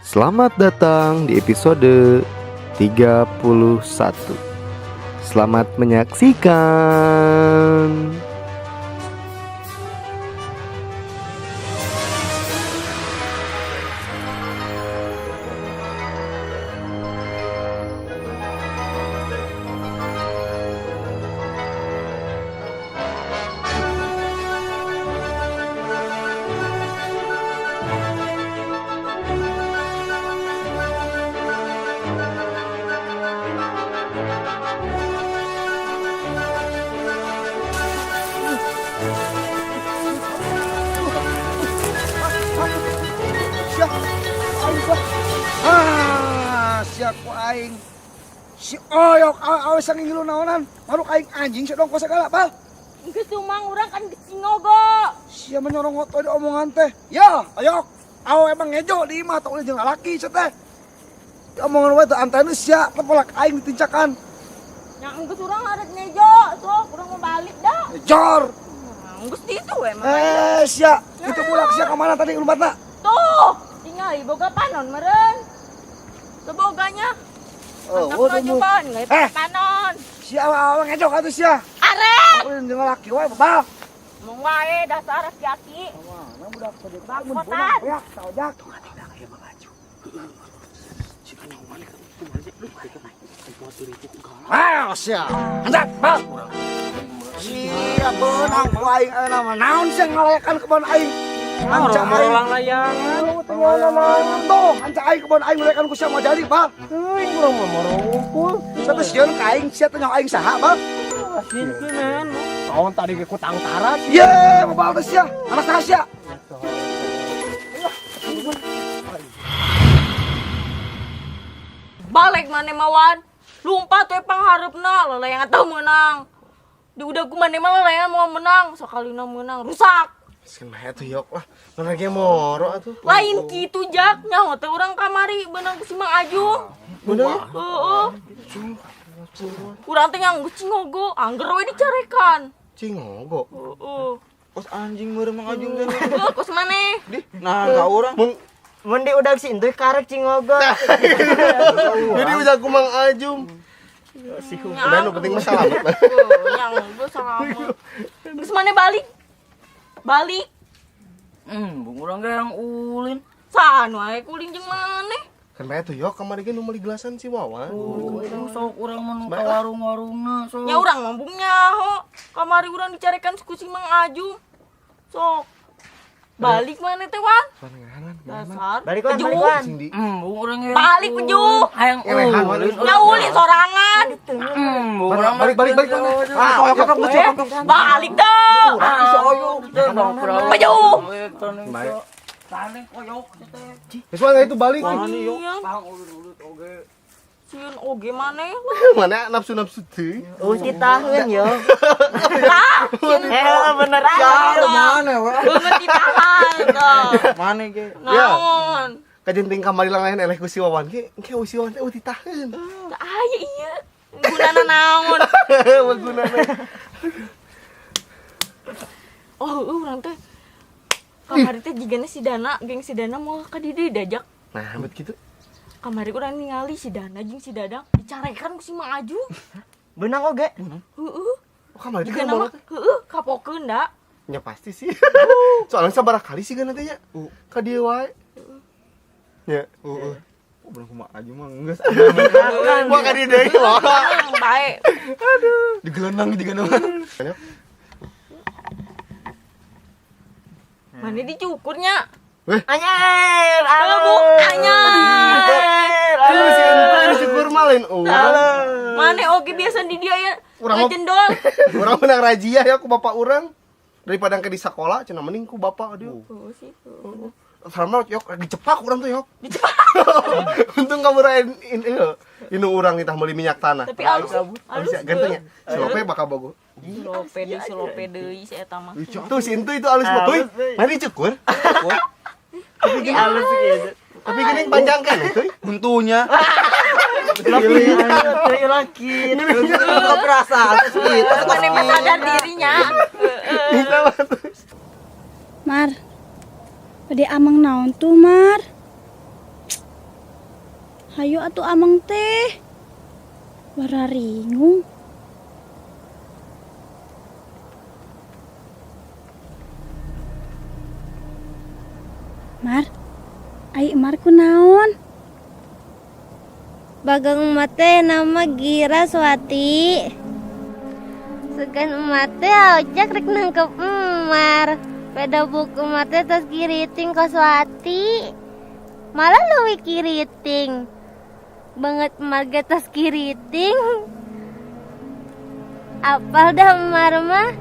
Selamat datang di episode 31. Selamat menyaksikan. Siap ku aing. Si oyok awe sang ngilu naonan. Baru aing anjing si dongko segala, Bal. Engke sumang urang kan kecingogo. Sia menyorong ngoto di omongan teh. Ya, oyok. Awe emang ngejo di imah teu jeung lalaki sia teh. Di omongan we teu antena sia tepolak aing ditincakan. Yang engke urang hareup nejo, sok urang mau balik dah. Jor. Enggeus di itu we mah. Sia, itu bulak sia ka mana tadi lumbatna? Tuh, tinggal boga panon meureun. Seboganya. Oh, coba nggak panon. Sia awe ngejo atuh sia. Arek. Aku jeung lalaki we, Bal. Mong wae dasar aki-aki. Mana budak gede Bangkotan. bangun budak ya, saojak. Ah, sia. Anjak, Bal. Sia beunang ku aing nama naon sia ngalayakan kebon aing. Anca aing layangan. tuh, anca aing kebon aing ngalayakan ku sia mah jadi, Bal. Aing urang mah marungkul. Satu sieun ka aing sia teh nyaho aing saha, Bal. Asikeun. Naon tadi ge ku tangtara sih. Ye, Bal teh sia. Anak saha sia? Balik maneh mawan. Lumpat we pangharepna, lalayangan teu meunang. Di udah ku maneh mah lalayangan mau menang, sakalina meunang rusak. Mah atuh yok lah. Mana ge moro atuh. Lain kitu Jak, nyaho teh urang kamari beunang ku si Mang Ajung. Bener? Heeh. Urang teh nganggo cingogo, angger we dicarekan. Cingogo. Heeh. Kos anjing meureun Mang Ajung teh. Heeh, kos maneh. Nah, ka urang. Mun di udag si Intuy karek cingogo. Jadi udah aku Mang Ajung. Udah nu penting masalah. Yang gue selamat. Terus maneh balik. Balik. Bung urang ge yang ulin. Saan wae kuling jeung maneh. Kan bae tuh yok kamari ge nu meuli gelasan si Wawan. Sok urang mah ka warung-warungna sok. Nya urang ngomong nyaho. Kamari urang dicarekan ku si Mang Ajung. Sok. Balik maneh teh Wan. Dasar. Balik wan, Pejuh. balik wan. Bung urang ge. Balik pejuh. Hayang ulin. Nya ulin sorangan. Bung urang mah Balik. Ah, yok Balik dah. Pejuh. Tane koyok teh. Geus wae itu balik. Iya. Pang ulut oge. Sieun oge maneh. Mana nafsu-nafsu teuing. Ditaheun yo. Lah, Beneran. Mana we? beungeut ditahan. Mana ge? Naon? Kajenting kamari lang lain eleh ku si Wawan ge engke si Wawan teh ditaheun. Aya iya. Gunana naon? Gunana. Oh, urang teh. Kamari teh jigana si Dana, geng si Dana mau ka dieu dajak. Nah, bet kitu. Kamari urang ningali si Dana jeung si Dadang dicarekan ku si Mang Ajung. Benang oge. Heeh. Oh, kamari teh Jigana mah heeh, kapokeun da. nya pasti sih. Soalnya sabaraha kali sih gana teh nya. Ka dieu wae. Ya, heeh. Urang kumaha aja mah geus. Gua ka dieu deui mah. Bae. Digelenang digana. Mane dicukurnya? Anyer, Bu, anyar. Aduh, si ente syukur malin. Mane oge biasa di dia ya. Urang mah- Ngajendol. Urang menang razia ya ku bapak urang. Daripada ke di sekolah cenah mending ku bapak dia. Oh, sih. Sama yok dicepak urang tuh yok. Dicepak. Untung kamu rain ini urang tah meuli minyak tanah. Tapi alus. Alus ya ganteng ya. Silope bakal bogo. Silope deui si eta mah. Tuh si ente itu alus mah tuh. Mari cukur. Tapi halus gitu. Tapi gini panjang kan itu. Untunya. Laki laki. Kok perasaan sih? Mane mah sadar dirinya. Mar, pada amang naon tuh Mar? Hayo atuh amang teh. Bararingung. Mar, ai Mar kunaon? Bagang mate nama Gira Swati. Segan mate ojak rek nangkep Emar. Peda buku mate tas kiriting ke Swati. Malah luwi kiriting. Banget marga tas kiriting. Apal dah Emar mah.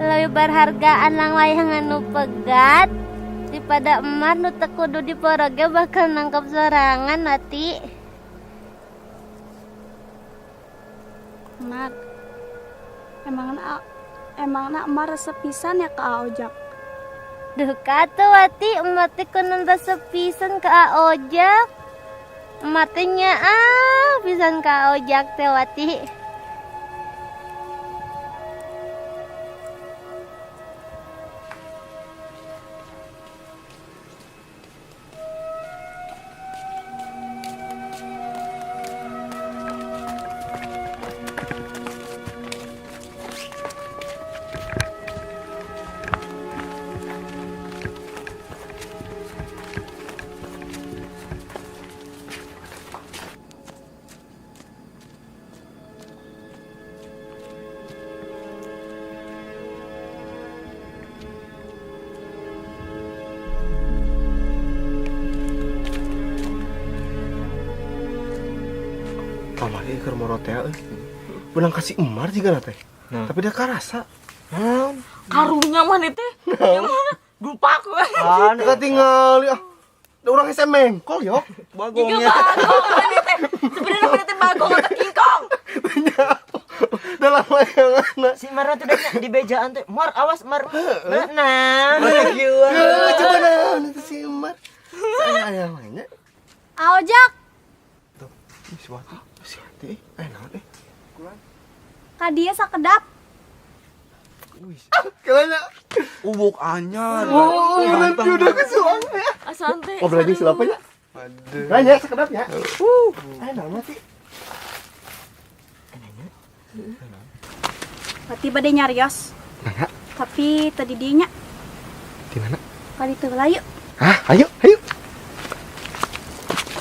Lebih berhargaan lang layangan nu pegat. Daripada Emar nu teu kudu diporoge bakal nangkep sorangan Wati. Mar, emangna Mar resep pisan ya ke Ojak? Duh kata Wati, emak teh kunan resep pisan ke Ojak. Emak teh nyaah pisan ke Ojak teh Wati. Kamari keur morotea euy. Benang kasih Emar juga teh. Tapi dia karasa. Karunya mana teh? Yang mana? Dupak we. Anu tinggal ya. Da urang hese mengkol yo. Juga bagong mana teh. Sebenarnya mana teh bagong atau kingkong. Dalam layangan. Si Mar teh di bejaan teh. Mar awas Mar. Nah. Coba naon itu si Emar. Saya aya mainnya. Ojak, Siwati. Naon ka dieu sakedap. Kelanya. Ubuk anyar. Oh, nanti udah kesuang ya. Asante. Oh, berarti silapanya. Aduh. Nanya sekedapnya. Naon mati. Pati bade nyarios. Tapi tadi dinya. Di mana? Kali teu layu. Hah, ayo.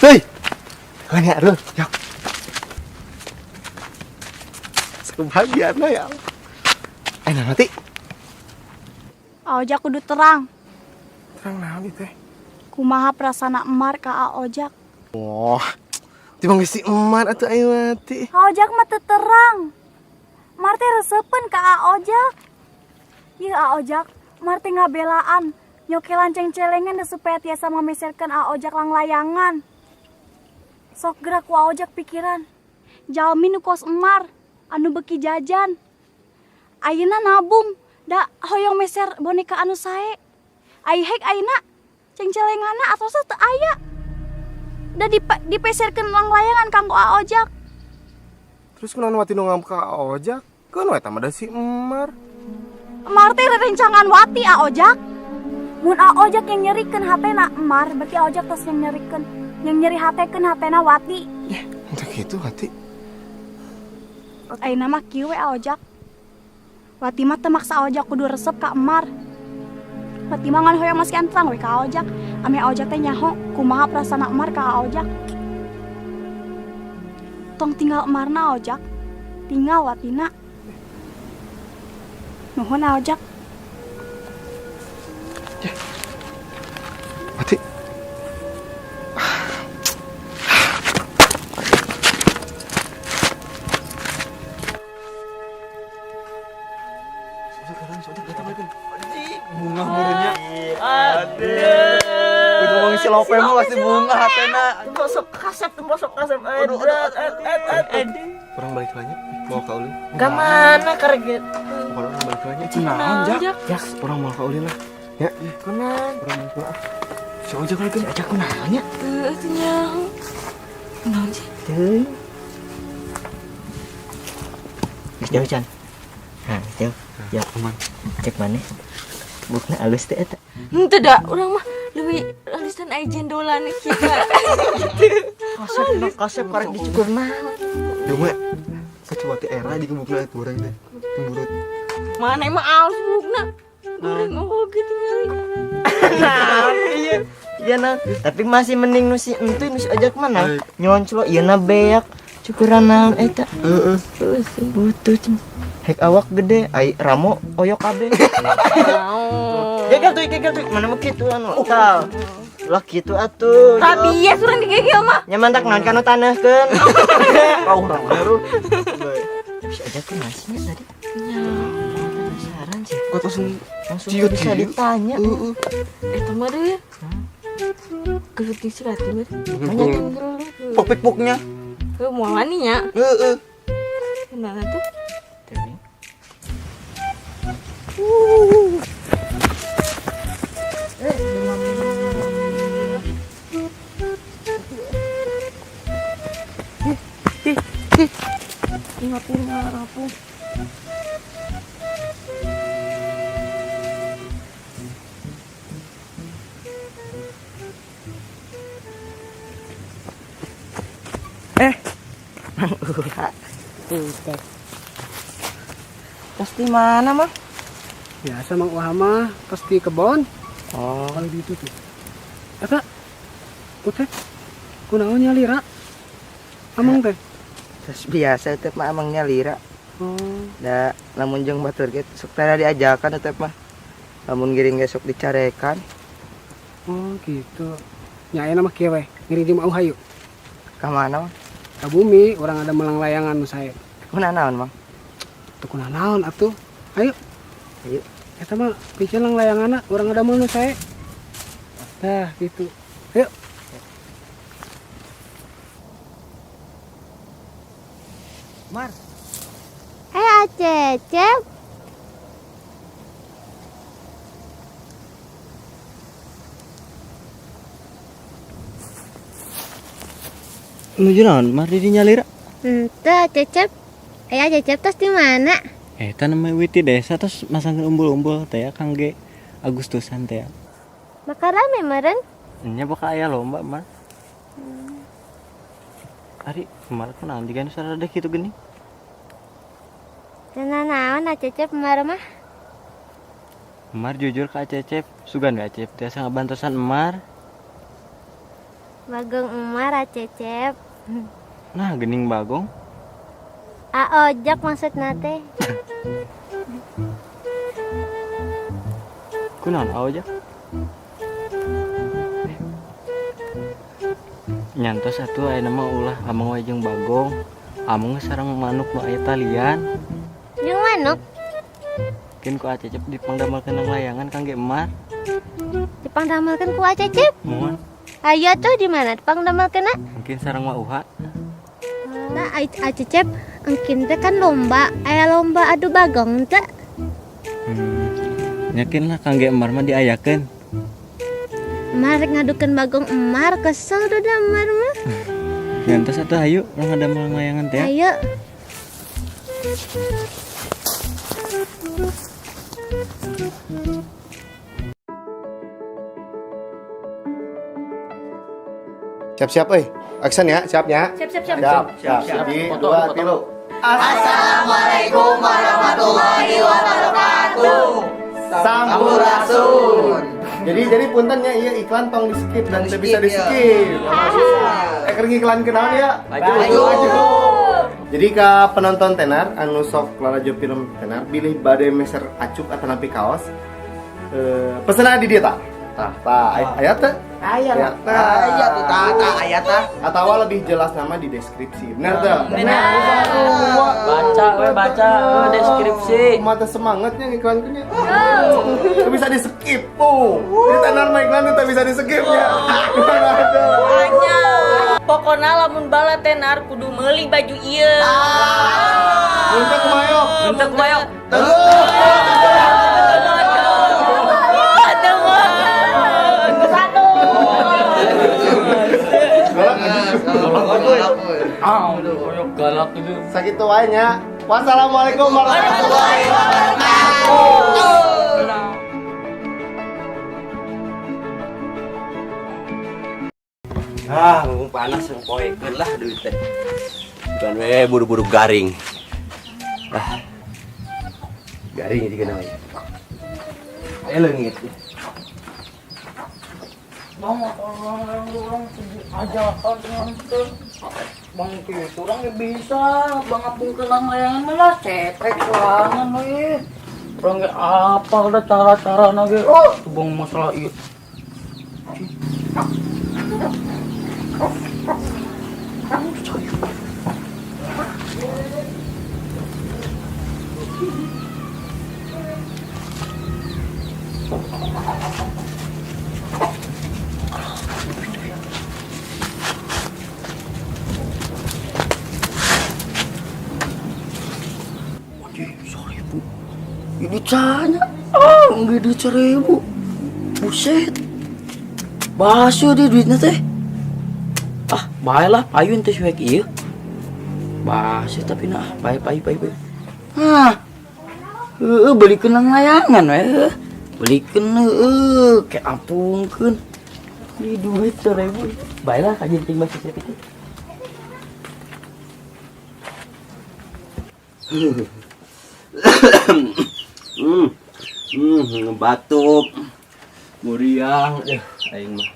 Hei. Nanya dulu, yuk. Sebagiannya ya. Nanti. Ojak kudu terang. Terang naon ieu teh? Kumaha prasana Emar ka Ojak? Wah. Timbang si Emar atuh ayo mati. Ojak mah teu terang. Mar teh reseupeun ka Ojak. Ieu Ojak, Mar teh ngabelaan. Nyokelan ceng-celengan da supaya tiasa memeserkeun Ojak lang layangan. Sok gerak ku Ojak pikiran. Jalmi nu kos Emar, anu beki jajan. Ayeuna nabung, da hoyong meser boneka anu sae. Aihek ayeuna ceng-celengana atos teu aya. Da dipeserkeun lang layangan kanggo Ojak. Terus kunaon wati nu ngam ka Ojak? Keun we tamada si Emar. Emar teh rerencangan wati Ojak. Mun Ojak yang nyerikeun hatena Emar, berarti Ojak tos yang nyerikeun. Yang nyeri hatekeun hatena wati. Ya, untuk gitu hati. Ayeuna mah kieu we Ojak. Wati mah teu maksa Ojak kudu resep ka Emar. Wati mah ngan hoyong masih antrang we ka Ojak. Ame Ojak teh nyaho kumaha prasana Emar ka Ojak. Tong tinggal Emarna Ojak. Tinggal watina. Nuhun Ojak. Hati. Bunga murunya. Udah ngomong si Lope mah pasti bunga hatena. Bosok kasep. Kurang balik lagi. Mau ka ulin. Gamana kareget. Orang balik lagi. Naon Jak? Ya, orang mau ka ulin lah. Ya, Kunaon? orang mau pulang. Si Ojak lagi. Ajak kunaon nya? Teu nyaho. Kunaon sih? Teuing. Geus jauh Can. Nah, jauh. Ya, aman. Cek maneh. Bukna alus teh eta. Henteu da, urang mah leuwih alisan aya jendolan kita. Nak kasep karek dicukurna. Cuma kecoba ti era di gebukna itu orang teh. Temurut. Mana emang aus bukna. Goreng oge tinggal. Nah, iya. Iya nah, tapi masih mending nusi entu nusi ajak mana? Nyonclo ieu na beak. Cukuran naon eta? Heeh. Butuh cem. Hek awak gede, ai ramo oyok kabeh. Gegel tuh, mana mah kitu anu. Tah. Lah kitu atuh. Rabies urang digegel mah. Nyaman tak naon kanu taneuhkeun. Kau urang baru. Bisa ajak ke nasinya tadi. Penasaran sih. Kok Langsung bisa ditanya. Eta mah deh. Keluting sekati mah. Nanyakeun dulu. Pok-pok-poknya. Mau aninya. Heeh. Kenapa tuh? Ingatin aku. Butet. Pasti mana mah? Biasa Mang Wah mah pasti kebon. Oh, Kalau gitu tuh. Eta. Putet. Kunaon nyalira? Amang teh. terus biasa teh mah emangnya lira. Oh, Da lamun jeung batur ge sok tara diajakan teh mah. Lamun giring ge sok dicarekan. oh gitu. Nyai nama kieu we, ngiring di mau hayu. Ka mana mah? Ka bumi orang ada melang layangan nu sae. Kunaon naon, Mang? Tuh kunaon naon atuh. Ayo. Ayo. Eta mah pikeun lang layanganna urang ada nu sae. Tah gitu. Ayo. Mar. Cecep. Nuju naon? Mar di nyalira. Henteu Cecep. Cecep tos di mana? Eta namanya Witi desa terus masangkeun umbul-umbul teh ya kangge Agustusan teh. Bakal rame meureun. Nya bakal aya lomba mah. Ari kemarin kan nanti kan sarada kitu geuning. Cenah naon Cecep emar mah? Emar jujur ka Cecep, sugan gak Cecep tiasa ngabantosan Emar. Bagong emar Cecep. Nah, geuning bagong. Ojak maksudna teh. Kunaon aja? Nyantos atuh aya nama ulah amang wae jeung bagong. Amang geus sareng manuk nu aya talian. Jeung manuk Mungkin ku Cecep dipangdamelkeun nang layangan kangge Emar. dipangdamelkeun ku Cecep. Moal Aya tuh di mana dipangdamelkeunna? mungkin sareng Mak Uha. Nah, Cecep, engkin teh kan lomba, aya lomba adu bagong teh. Yakin lah kangge Emar mah diayakeun. Emar ngadukeun bagong emar kesel duh da emar mah. Nyantos atuh ayo urang ada melang layangan teh. Ayo. Siap-siap euy. Action ya, siapnya. Siap. Siap. Jadi 2 3. Assalamualaikum warahmatullahi wabarakatuh. Sampurasun. Jadi puntennya iya iklan tong di skip dan tidak bisa di skip. Keur iklan kenaon ya? Maju. Jadi ka penonton tenar anu sok lalajo film tenar bilih bade meser acup atau nampi kaos. Pesenan di dia tak? Aya teh? Aya tuh tata aya tah. Atawa lebih jelas nama di deskripsi. Benar teh? Baca deskripsi. Mata semangatnya iklan nya. Itu bisa di skip tuh. Di tenar mah iklan itu bisa di skip ya. Hanya pokoknya lamun bala tenar kudu meuli baju ieu. Untuk kumayo. Galak itu. Sakitu wae nya. Wassalamualaikum warahmatullahi wabarakatuh. Mumpung panas yang poekeun lah duit teh. Bukan we buru-buru garing. Garing juga namanya. Leungit. Bang, orang aja Bang itu orang bisa, bang apung kelang layangan malah cetek sorangan we. Orang ge apal da cara-cara ge. Bang masalah ieu. Ini cahanya, enggak duit 1.000. Buset. Basyo deh duitnya teh. Baiklah, payun teh suek ieu. Basyo tapi nah, pai. Belikeun nang layangan we. Belikeun ke apungkeun. Di duit 1.000. Baiklah kajenting masih saya pikir. Batuk. Muriang. Aing mah.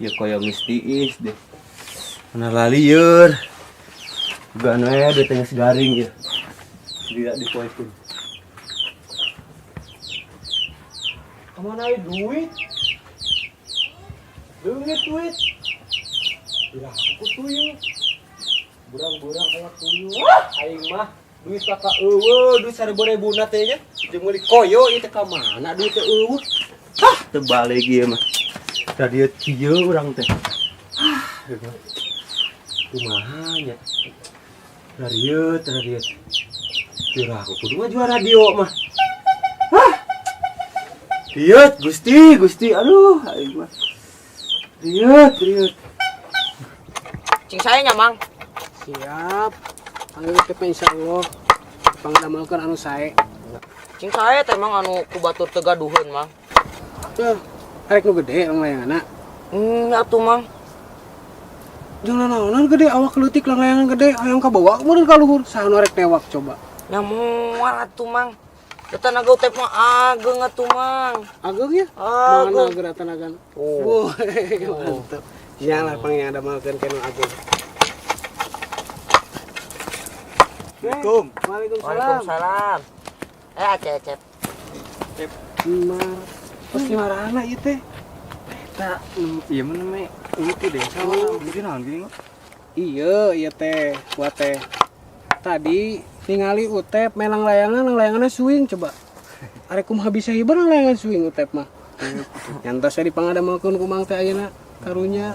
Ya koyo mistiis deh. Mana lalieur. Bukan we dia tengah segaring ya. Dia dipoekeun. Kemana aja duit? Duit. Udah aku tuyul. Burang-burang kayak tuyul. Aing mah duit kakak duit 1.000 na teh nya. Jeung meuli koyo ieu teh ka mana duit teh Terbalik ieu mah. Tadi kieu urang teh. Kumaha nya? Radiot. Kira aku kudu mah jual radio mah. Riot, Gusti, aduh, aing mah. Riot. Cing saya nya, Mang. siap. Ayo teh insyaallah pangdamelkeun anu sae. Cing saya teh Mang anu ku batur teu gaduheun, Mang. Teh, arek nu gede ang layanganna. Atuh, Mang. Jeung naon gede awak leutik lang layangan gede hayang kabawa kemudian ka luhur. Saha nu arek newak coba. Nya moal atuh, Mang. Eta naga teh mah ageng atuh, Mang. Ageng ya? Mana geratan agan? Oh. Mantap. Janganlah pangadamelkeun kana ageng. Assalamualaikum. Waalaikumsalam. Acep. Pasti marahna ieu teh. Eta ieu mah me itu deh sama mungkin naon gini. Iya teh, buat teh. Tadi ningali Utep melang layangannya swing coba. Arek kumaha bisa hibar layangan swing Utep mah. Nyantosnya dipangadamelkeun ku Mang teh ayeuna karunya.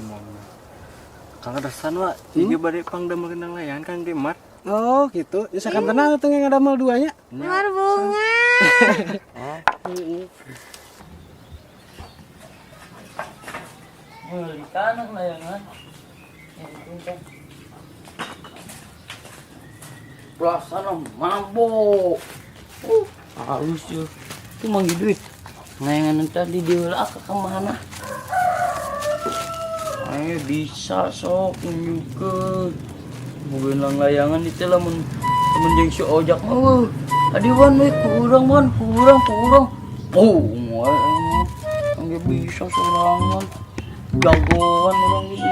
Kalau dasan wa, ieu bade pangdamelkeun nang layangan Kang Demar. Oh gitu, misalkan tenang atau ngadamel duanya. Luar bunga. Belikan layangan. Belasana mabok. Halus ya. Itu manggil duit. Layangan tadi diulah ke kemana? Ayo bisa sok nunjukkeun. Bukan lang layangan itu lah temen jeung si ojak mah. Adiwan we kurang. Enggak bisa sorangan. Jagoan orang gitu.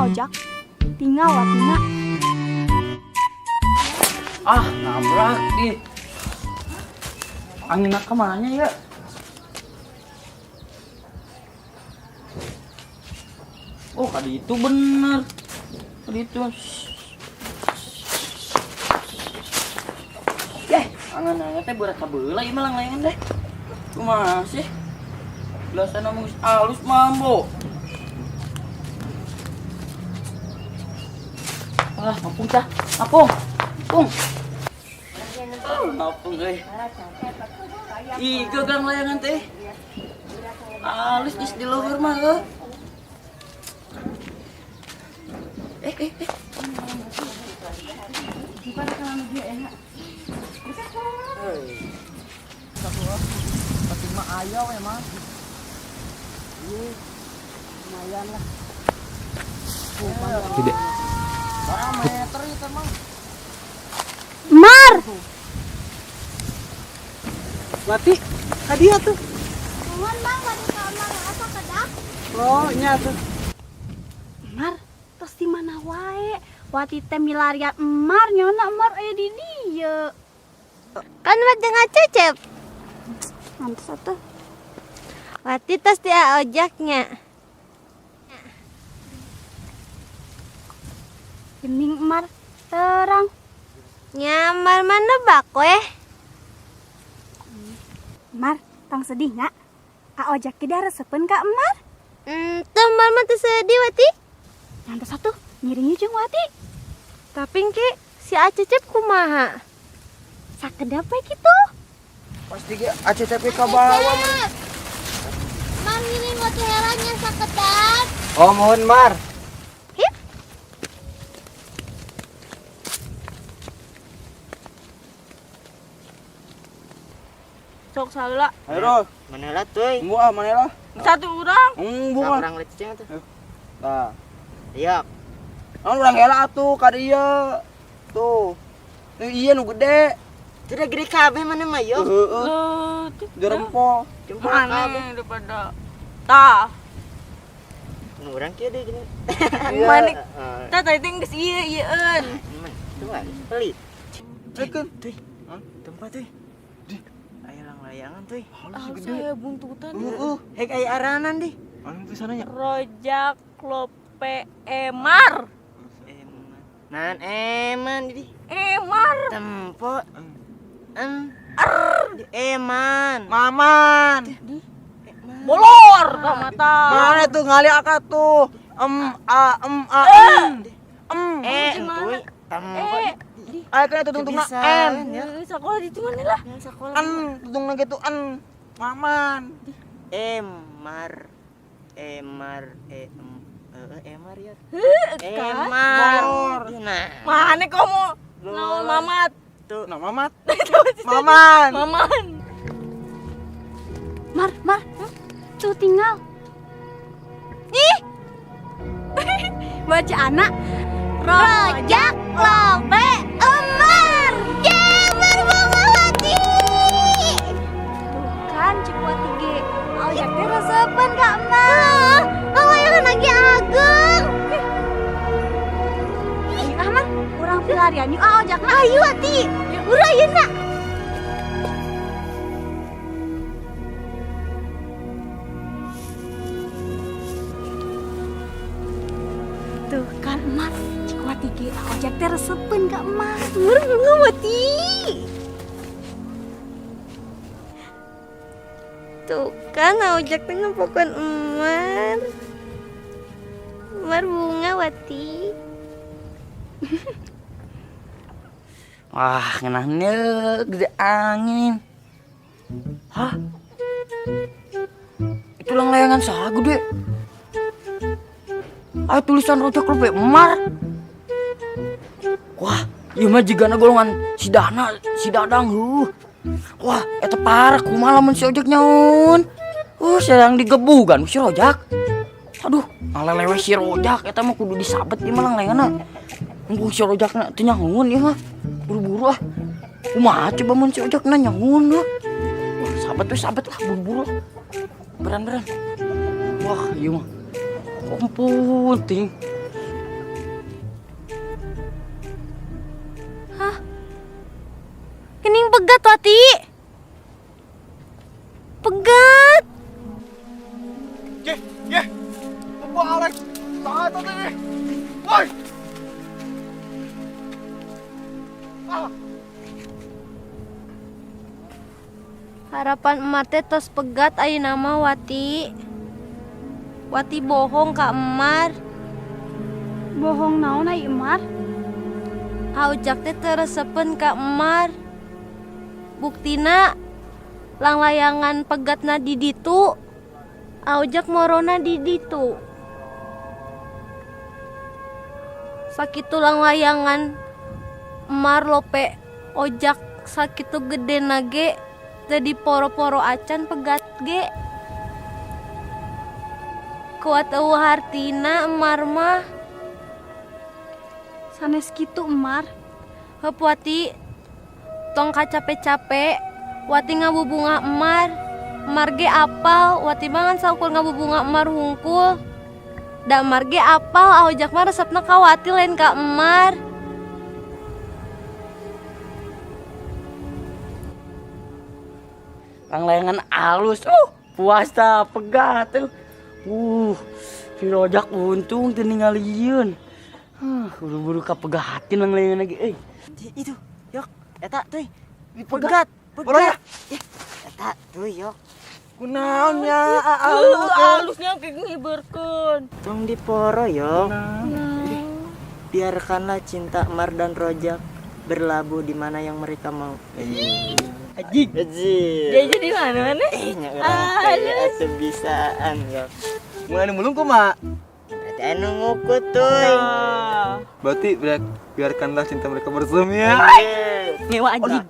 Ojak. Tinggal watina. Ah, nabrak di. Angin kemana ya? Oh, kali itu bener. Kali itu. Angan-angan teh berat kabeula ieu mah langlayangan deh. Kumaha sih? Biasana mah geus alus mambo. Ah, apung tah. Apung. Apung. Apung euy. Ih, gagang layangan teh. Alus geus di luhur mah heuh. Mar! Wati, hadiah tuh. Nuhun Bang, wadi kamar asa kedak. Oh, nya tuh. Mar, tos di mana wae? Wati teh milarian Emar, nyona Emar aya di dieu. Kan wajah ngacecep. Mantes atuh. Wati tos dia ojaknya. Gening Emar terang. Nyamar mana bakwe? Mar, tong sedih nggak? A ojak kita resepen ka Emar. Teman mah teu sedih Wati. Mantes atuh, ngiringnya jeung Wati. Tapi ki si Acecep kumaha? Sakedap we kitu. Pasti ge ACTP ka bawah. Mar ngiring Wati herannya sakedap. Oh, mohon Mar. Sok salah. Ayo, Mana lah tuh? bu ah mana lah? Satu orang. Bu ah. Orang leceng tuh. Tah. Iya. Urang heula atuh ka dieu. Tuh. Iya nu gede. Tidak gede kabeh mana mah yo. Heeh. Jerempol. Jempol kabeh. Aneh daripada tah. Nu urang kieu deui gini. Manik. Tah tadi geus ieu ieun. Tuh pelit. Cekeun. Tuh. Tempat tuh. Aya layangan tuh. Saya buntutan. Hek aya aranan deh. Anu tulisannya. Rojak Lope Emar. Nan eman di. Emar. Tempo. Eman. Maman. Bolor ka mata. Mana tuh ngali akad tuh. Entuy. Tempo. Ayo kena tutungna N. Sekolah di mana lah? An tutungna gitu an. Maman. Emar ya. Bolor. Nah, Mana kamu? Naon mamat? tuh. Nah, Mamat. Maman. Maman. Mar, tuh tinggal. Ih, Baca anak. Rojak Lope Emar. Jamar Mama Wati. Tuh kan cek Wati ge. Ojak teh resepen ka Emar. Layangan lagi ageng. Ih, Mar, urang pilarian yuk ojak. Ayo Wati. Urang yeuna. Tuh kan Emar, cek Wati ge ojak teh resepen ka Emar. Mama Wati. Tuh kan ojak teh ngepokon Emar. Emar bunga Wati. Wah, ngenahnya gede angin. Hah? Itu layangan saha gede. Ayo tulisan Rojak Lope Emar. Wah, ieu mah jigana golongan si Dadang Wah, eta parah kumaha lamun si Ojak nyaun. Sedang digebugan si Rojak. Aduh, ngalelewe si Rojak eta mah kudu disabet ieu mah layanganna. Engko si Rojakna teu nyaun ieu mah. Buru-buru ah. Kumaha coba mun si Ojakna nyaun ah. Wah, sabet lah buru-buru. Beran. Wah, ieu mah. Ampun, ting. pegat Wati. Pegat. Ye. Apa Alex? Sangat tadi. Woi. Harapan emak teh tos pegat ayeuna mah Wati. Wati bohong ka Emar. Bohong naon ai Emar? Aojak teh teresepen ka Emar. Buktina lang layangan pegatna di ditu. Aojak morona di ditu. Sakitu lang layangan Emar lope ojak sakitu gede nage jadi poro-poro acan pegat ge. Kuat eueuh hartina Emar mah. Sanes kitu Emar. Heup Wati, tong kacape-cape, Wati ngabubunga Emar. Emar ge apal, Wati mah ngan saukur ngabubunga Emar hungkul. Da Emar ge apal, aojak mah resepna ka Wati lain ka Emar. Lang layangan alus. Puasa pegat tuh. Si Rojak untung teu ningalieun. Buru-buru kapegatin lang layangan lagi. Itu, yok, eta teh. Pegat. Bola ya. Eta tuh yok. Kunaonnya Alusnya kayak ngiberkeun. Tong diporo yok. Biarkanlah cinta Emar dan Rojak berlabuh di mana yang mereka mau. Ajik. Dia jadi mana? Nya urang teh atuh bisaan yok. Mulai mulung kumaha? Berarti anu ngukut tuh. Berarti biarkanlah cinta mereka bersemi ya. Ngewa ajik.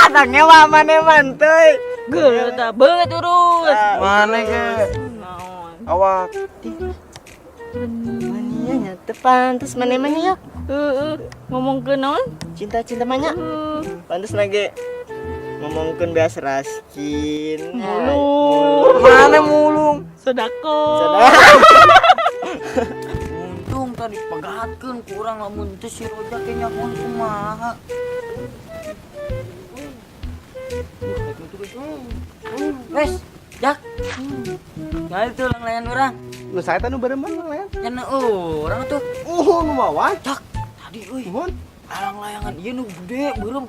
Ada ngewa mana mantuy. Geus tah beut urus. Mana ge? Awak. Mania nya teu pantes mana-mana yok. Ngomong ke naon? Cinta-cinta manya. Pantes lagi ngomongkeun beas raskin. Mana mulung? Sedako. Untung tadi pegatkeun kurang lamun teu si Rojak ge nyamun kumaha. Wes, Jak. Ngali tuh lang layan urang. Nu saya teh nu beureuman layan. Nya urang tuh. Nu mawan. Jak, tadi euy. Nuhun. Alang layangan ieu nu gede beureum.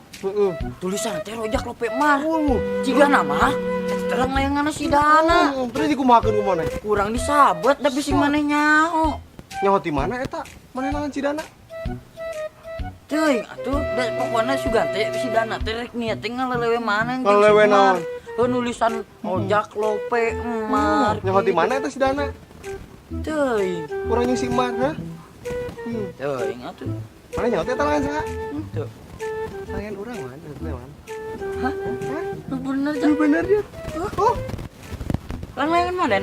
Tulisan teh Rojak lope Mar. Ciga nama terang layangan si Dana. Terus dikumahakeun kumaha? Kurang disabet tapi sing maneh nyaho. Nyaho ti mana eta? Mana nangan Cidana? Teuing atuh da pokona sugan teh si Dana teh rek niat teh ngalelewe mana jeung Ngalelewe si Mar. naon? Nulisan Ojak lope Emar. Nyaho ti mana eta si Dana? Teuing. Kurang jeung si Emar, ha? Teuing atuh. Mana nyaho teh eta layan saha? Tuh. Layan urang man, layan. Nu bener Lu Jak. bener dia. Oh, Lan layangan mana?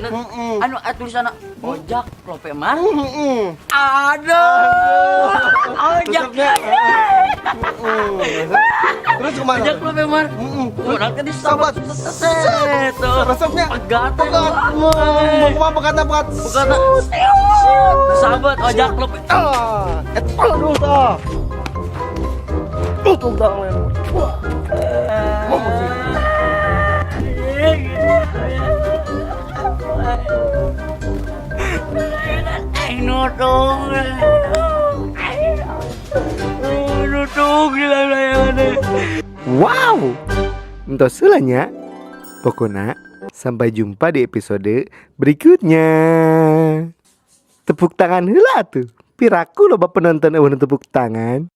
Anu tulisan Ojak lope Emar. heeh. Aduh. Ojak. Terus kumaha? Ojak lope Emar. Urang teh disabat. Resepnya Pegat. kumaha pegat. Bukan sahabat Ojak lope. Aduh tah. Tuh dah layan. Wow, entos heulanya. Pokoknya sampai jumpa di episode berikutnya. Tepuk tangan heula tuh. Piraku loba penonton eueuh tepuk tangan.